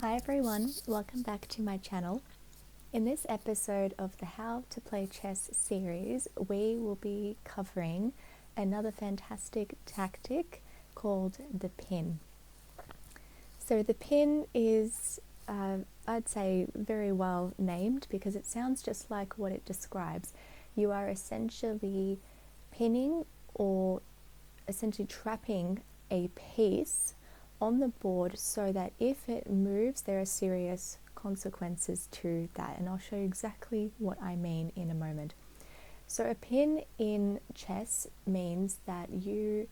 Hi everyone, welcome back to my channel. In this episode of the How to Play Chess series, we will be covering another fantastic tactic called the pin. So the pin is, I'd say, very well named because it sounds just like what it describes. You are essentially pinning or essentially trapping a piece on the board so that if it moves, there are serious consequences to that. And I'll show you exactly what I mean in a moment. So a pin in chess means that you,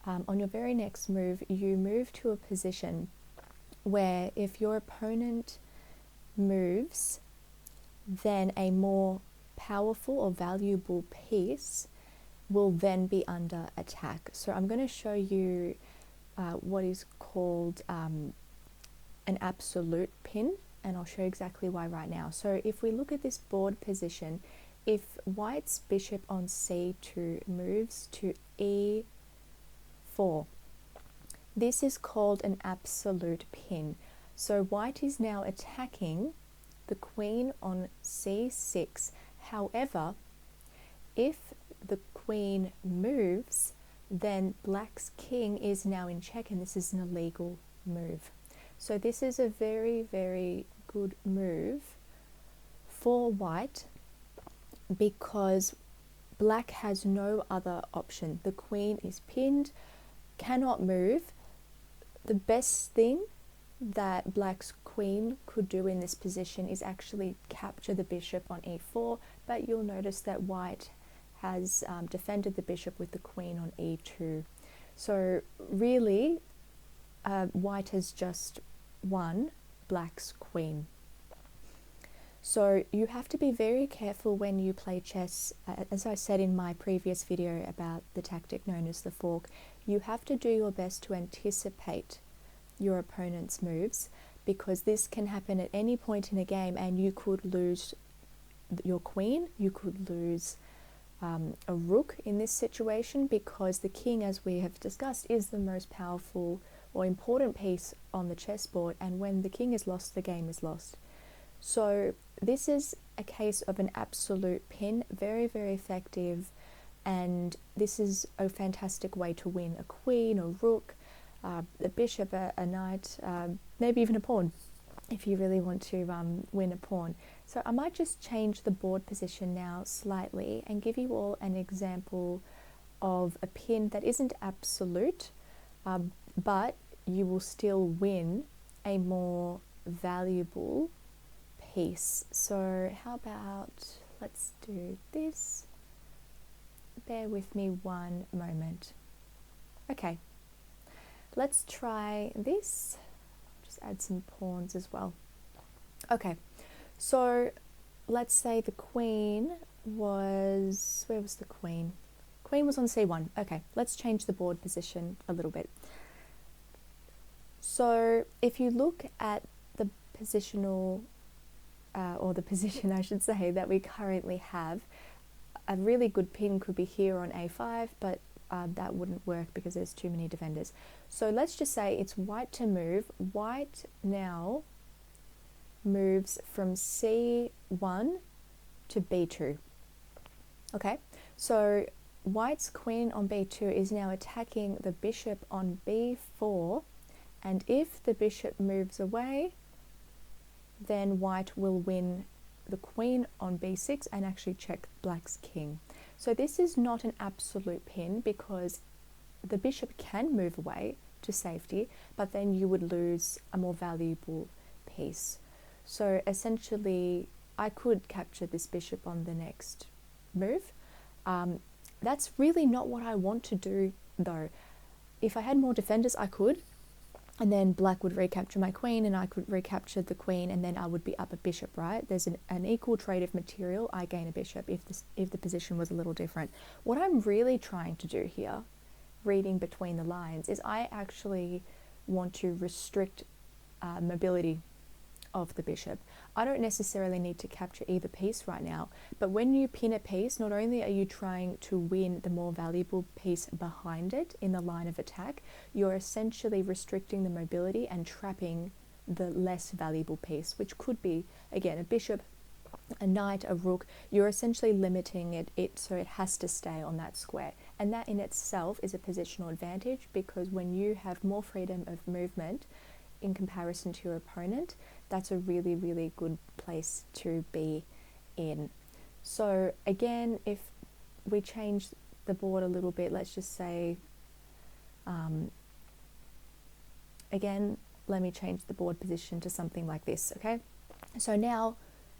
on your very next move, you move to a position where if your opponent moves, then a more powerful or valuable piece will then be under attack. So I'm going to show you what is called an absolute pin, and I'll show you exactly why right now. So if we look at this board position, if white's bishop on c2 moves to e4, this is called an absolute pin. So white is now attacking the queen on c6. However, if the queen moves, then black's king is now in check, and this is an illegal move. So this is a very, very good move for white because black has no other option. The queen is pinned, cannot move. The best thing that black's queen could do in this position is actually capture the bishop on e4, but you'll notice that white has defended the bishop with the queen on e2. So really, white has just won black's queen. So you have to be very careful when you play chess. As I said in my previous video about the tactic known as the fork, you have to do your best to anticipate your opponent's moves, because this can happen at any point in a game and you could lose your queen, you could lose a rook in this situation, because the king, as we have discussed, is the most powerful or important piece on the chessboard, and when the king is lost, the game is lost. So this is a case of an absolute pin, very, very effective, and this is a fantastic way to win a queen, a rook, a bishop, a knight, maybe even a pawn, if you really want to win a pawn. So I might just change the board position now slightly and give you all an example of a pin that isn't absolute, but you will still win a more valuable piece. So how about, let's do this. Bear with me one moment. Okay, let's try this. Just add some pawns as well. Okay, so let's say the queen was, where was the queen? Queen was on c1. Okay, let's change the board position a little bit. So if you look at the positional, or the position I should say, that we currently have, a really good pin could be here on a5, but that wouldn't work because there's too many defenders. So let's just say it's white to move. White now moves from c1 to b2. Okay, so white's queen on b2 is now attacking the bishop on b4, and if the bishop moves away, then white will win the queen on b6 and actually check black's king. So this is not an absolute pin because the bishop can move away to safety, but then you would lose a more valuable piece. So essentially, I could capture this bishop on the next move. That's really not what I want to do though. If I had more defenders, I could, and then black would recapture my queen and I could recapture the queen, and then I would be up a bishop, right? There's an equal trade of material. I gain a bishop if the position was a little different. What I'm really trying to do here, reading between the lines, is I actually want to restrict mobility of the bishop. I don't necessarily need to capture either piece right now, but when you pin a piece, not only are you trying to win the more valuable piece behind it in the line of attack, you're essentially restricting the mobility and trapping the less valuable piece, which could be, again, a bishop, a knight, a rook. You're essentially limiting it so it has to stay on that square. And that in itself is a positional advantage, because when you have more freedom of movement in comparison to your opponent, that's a really, really good place to be in. So again, if we change the board a little bit, let's just say, again, let me change the board position to something like this, okay? So now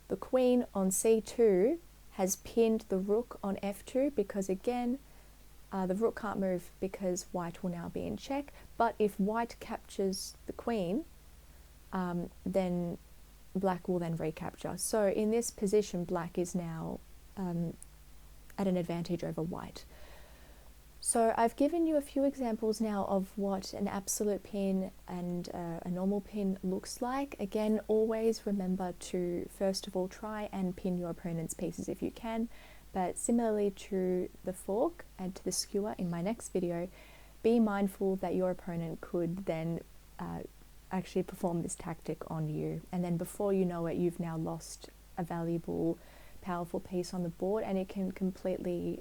the queen on c2 has pinned the rook on f2, because again, the rook can't move because white will now be in check. But if white captures the queen, then black will then recapture. So in this position, black is now at an advantage over white. So I've given you a few examples now of what an absolute pin and a normal pin looks like. Again, always remember to first of all try and pin your opponent's pieces if you can, but similarly to the fork and to the skewer in my next video, be mindful that your opponent could then actually perform this tactic on you, and then before you know it, you've now lost a valuable, powerful piece on the board, and it can completely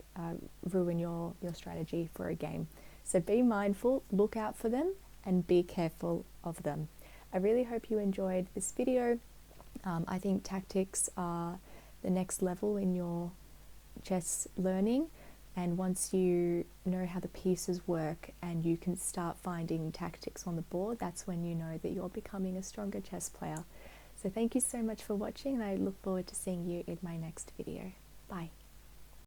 ruin your strategy for a game. So be mindful, look out for them, and be careful of them. I really hope you enjoyed this video. I think tactics are the next level in your chess learning, and once you know how the pieces work and you can start finding tactics on the board, that's when you know that you're becoming a stronger chess player. So thank you so much for watching, and I look forward to seeing you in my next video. Bye.